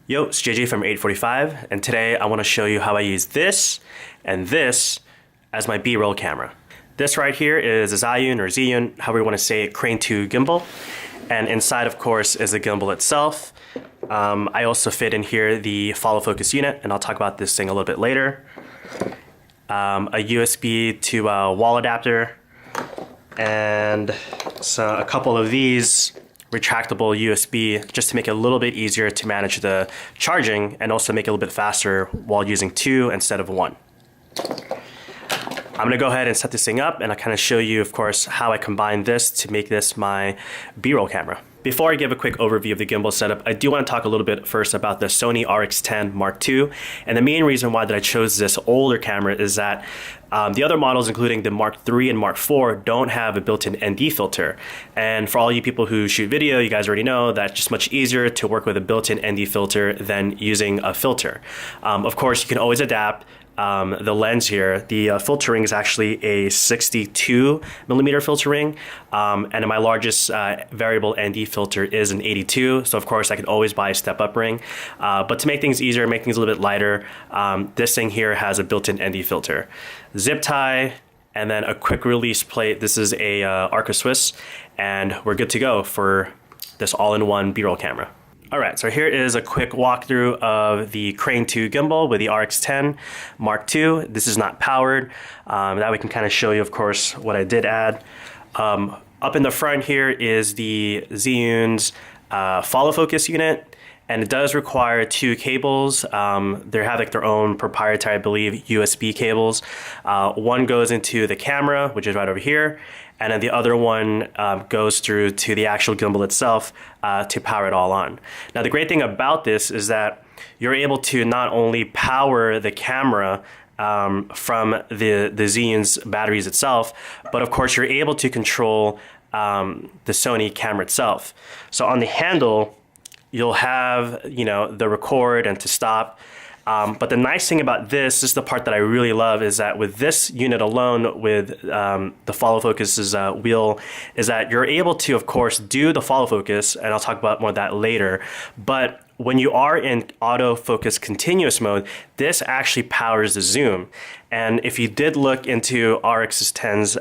Yo, it's JJ from 845, and today I want to show you how I use this and this as my B-roll camera. This right here is a Zhiyun, however you want to say it, Crane 2 gimbal, and inside, of course, is the gimbal itself. I also fit in here the follow focus unit, and I'll talk about this thing a little bit later. A USB to wall adapter, and a couple of these retractable USB just to make it a little bit easier to manage the charging and also make it a little bit faster while using two instead of one. I'm gonna go ahead and set this thing up and I'll kind of show you, of course, how I combine this to make this my B-roll camera. Before I give a quick overview of the gimbal setup, I do want to talk a little bit first about the Sony RX10 II. And the main reason why that I chose this older camera is that the other models, including the Mark III and Mark IV, don't have a built-in ND filter. And for all you people who shoot video, you guys already know that it's just much easier to work with a built-in ND filter than using a filter. Of course, you can always adapt the lens here. The filter ring is actually a 62mm filter ring, and my largest variable ND filter is an 82, so of course I could always buy a step-up ring. But to make things easier, make things a little bit lighter, this thing here has a built-in ND filter. Zip tie, and then a quick release plate. This is a Anker Swiss, and we're good to go for this all-in-one B-roll camera. Alright, so here is a quick walkthrough of the Crane 2 gimbal with the RX10 Mark II. This is not powered. That we can kind of show you, of course, what I did add. Up in the front here is the Zhiyun's follow focus unit, and it does require two cables. They have like their own proprietary, I believe, USB cables. One goes into the camera, which is right over here, and then the other one goes through to the actual gimbal itself to power it all on. Now the great thing about this is that you're able to not only power the camera from the Zhiyun's batteries itself, but of course you're able to control the Sony camera itself. So on the handle, you'll have, you know, the record and to stop. But the nice thing about this is the part that I really love, is that with this unit alone, with the follow focus's wheel, is that you're able to, of course, do the follow focus, and I'll talk about more of that later. But when you are in autofocus continuous mode, this actually powers the zoom. And if you did look into RX10's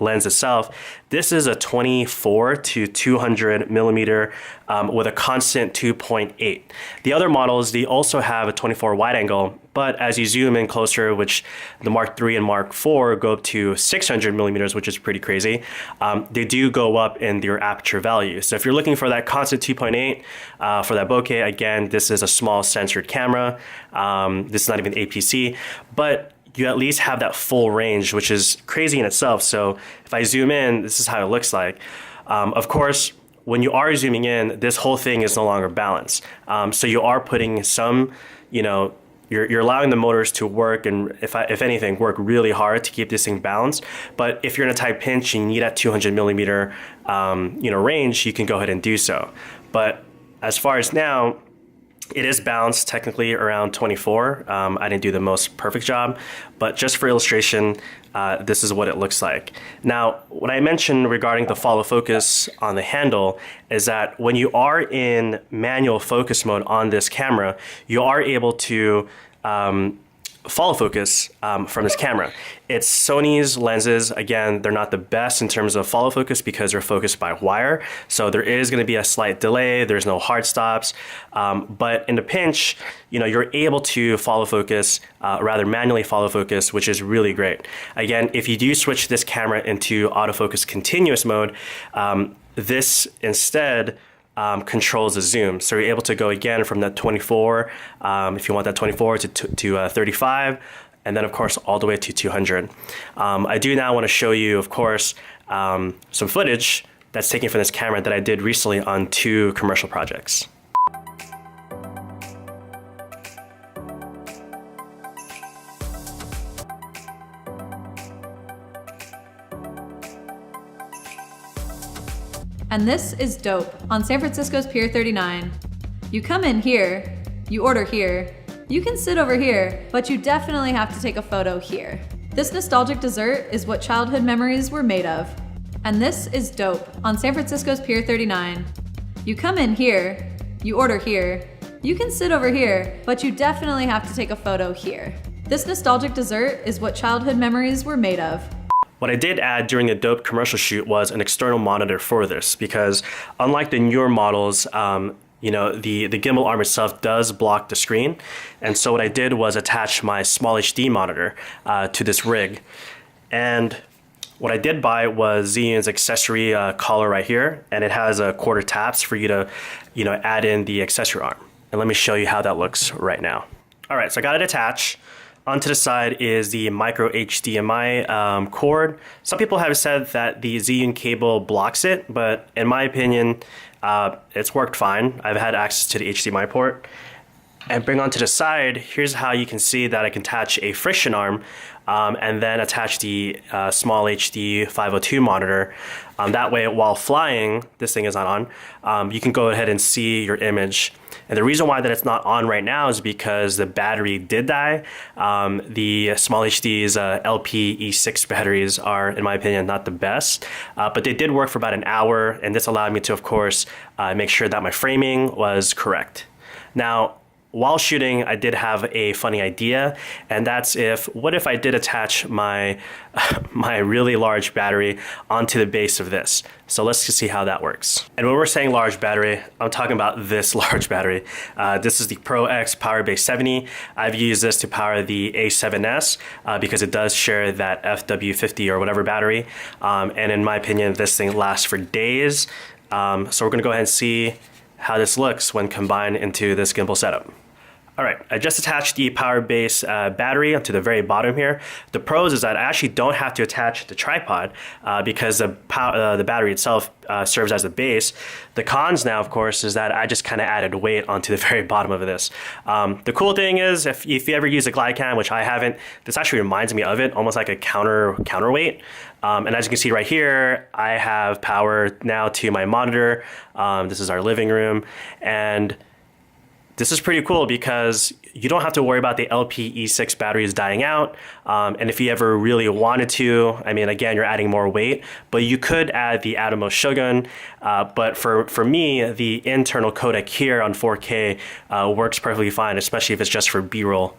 lens itself, this is a 24 to 200 millimeter with a constant 2.8. The other models, they also have a 24 wide angle, but as you zoom in closer, which the Mark III and Mark IV go up to 600 millimeters, which is pretty crazy, they do go up in their aperture value. So if you're looking for that constant 2.8 for that bokeh, again, this is a small censored camera. This is not even APC, but you at least have that full range, which is crazy in itself. So if I zoom in, this is how it looks like. Of course, when you are zooming in, this whole thing is no longer balanced. So you are putting some, you know, you're allowing the motors to work, and if anything, work really hard to keep this thing balanced. But if you're in a tight pinch and you need that 200 millimeter, you know, range, you can go ahead and do so. But as far as now, it is balanced technically around 24. I didn't do the most perfect job, but just for illustration, this is what it looks like. Now, what I mentioned regarding the follow focus on the handle is that when you are in manual focus mode on this camera, you are able to follow focus from this camera. It's Sony's lenses. Again, they're not the best in terms of follow focus because they're focused by wire. So there is going to be a slight delay. There's no hard stops. But in the pinch, you know, you're able to follow focus, rather manually follow focus, which is really great. Again, if you do switch this camera into autofocus continuous mode, this instead controls the zoom. So you're able to go again from that 24, if you want that 24 to 35, and then of course all the way to 200. I do now want to show you, of course, some footage that's taken from this camera that I did recently on two commercial projects. And this is dope on San Francisco's Pier 39. You come in here, you order here, you can sit over here, but you definitely have to take a photo here. This nostalgic dessert is what childhood memories were made of. And this is dope on San Francisco's Pier 39. You come in here, you order here, You can sit over here, but you definitely have to take a photo here. This nostalgic dessert is what childhood memories were made of. What I did add during the dope commercial shoot was an external monitor for this, because unlike the newer models, you know, the gimbal arm itself does block the screen. And so what I did was attach my SmallHD monitor to this rig. And what I did buy was Zhiyun's accessory collar right here, and it has a quarter taps for you to, you know, add in the accessory arm. And let me show you how that looks right now. All right, so I got it attached. Onto the side is the micro HDMI cord. Some people have said that the Zhiyun cable blocks it, but in my opinion, it's worked fine. I've had access to the HDMI port. And bring onto the side, here's how you can see that I can attach a friction arm and then attach the SmallHD 502 monitor. That way, while flying, this thing is not on, you can go ahead and see your image. And the reason why that it's not on right now is because the battery did die. The SmallHD's LPE6 batteries are, in my opinion, not the best, but they did work for about an hour, and this allowed me to, of course, make sure that my framing was correct. Now, while shooting, I did have a funny idea, and that's what if I did attach my my really large battery onto the base of this? So let's just see how that works. And when we're saying large battery, I'm talking about this large battery. This is the Pro X Powerbase 70. I've used this to power the A7S because it does share that FW50 or whatever battery. And in my opinion, this thing lasts for days. So we're gonna go ahead and see how this looks when combined into this gimbal setup. All right, I just attached the Powerbase battery onto the very bottom here. The pros is that I actually don't have to attach the tripod because the battery itself serves as the base. The cons now, of course, is that I just kind of added weight onto the very bottom of this. The cool thing is, if you ever use a glide cam, which I haven't, this actually reminds me of it, almost like a counterweight. And as you can see right here, I have power now to my monitor. This is our living room, and this is pretty cool because you don't have to worry about the LPE6 batteries dying out. And if you ever really wanted to, I mean, again, you're adding more weight, but you could add the Atomos Shogun. But for me, the internal codec here on 4K works perfectly fine, especially if it's just for B-roll.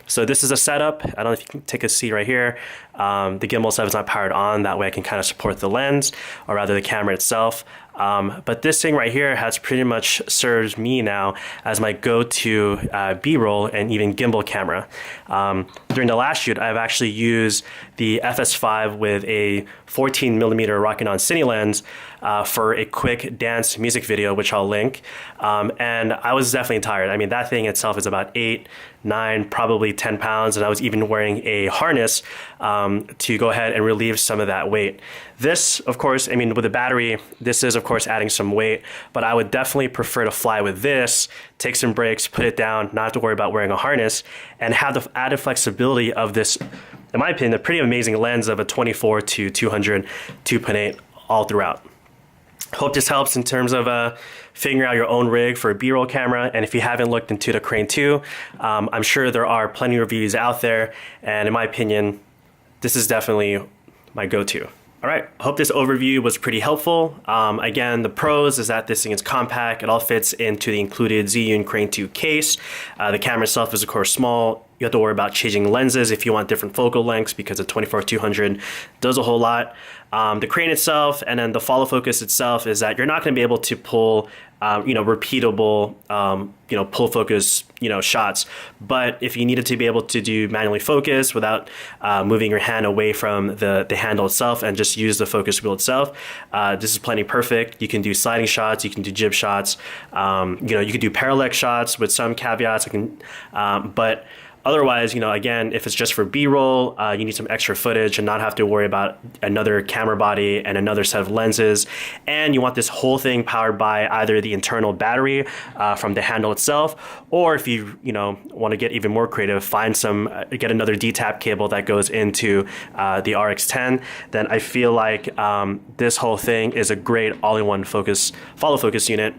So this is a setup. I don't know if you can take a seat right here. The gimbal itself is not powered on. That way I can kind of support the lens, or rather the camera itself. But this thing right here has pretty much serves me now as my go-to B-roll and even gimbal camera. During the last shoot, I've actually used the FS5 with a 14mm Rokinon Cine lens for a quick dance music video, which I'll link. And I was definitely tired. I mean, that thing itself is about 8, 9, probably 10 pounds, and I was even wearing a harness to go ahead and relieve some of that weight. This, of course, I mean, with the battery, this is, of course, adding some weight, but I would definitely prefer to fly with this, take some breaks, put it down, not have to worry about wearing a harness, and have the added flexibility of this, in my opinion, a pretty amazing lens of a 24 to 200, 2.8 all throughout. Hope this helps in terms of figuring out your own rig for a B-roll camera. And if you haven't looked into the Crane 2, I'm sure there are plenty of reviews out there. And in my opinion, this is definitely my go-to. All right, hope this overview was pretty helpful. Again, the pros is that this thing is compact. It all fits into the included Zhiyun Crane 2 case. The camera itself is, of course, small. You have to worry about changing lenses if you want different focal lengths because the 24-200 does a whole lot. The crane itself and then the follow focus itself is that you're not going to be able to pull repeatable, pull focus, shots. But if you needed to be able to do manually focus without moving your hand away from the handle itself and just use the focus wheel itself, this is plenty perfect. You can do sliding shots, you can do jib shots, you can do parallax shots with some caveats. But otherwise, again, if it's just for B-roll, you need some extra footage and not have to worry about another camera body and another set of lenses. And you want this whole thing powered by either the internal battery from the handle itself, or if you want to get even more creative, get another DTAP cable that goes into the RX10. Then I feel like this whole thing is a great all-in-one follow focus unit.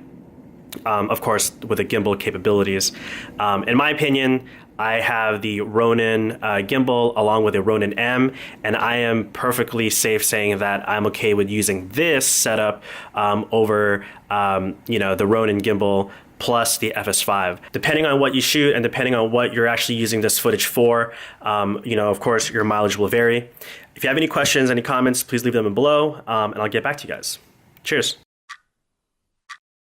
Of course, with the gimbal capabilities. In my opinion, I have the Ronin gimbal along with a Ronin M, and I am perfectly safe saying that I'm okay with using this setup over the Ronin gimbal plus the FS5. Depending on what you shoot and depending on what you're actually using this footage for, of course, your mileage will vary. If you have any questions, any comments, please leave them below, and I'll get back to you guys. Cheers.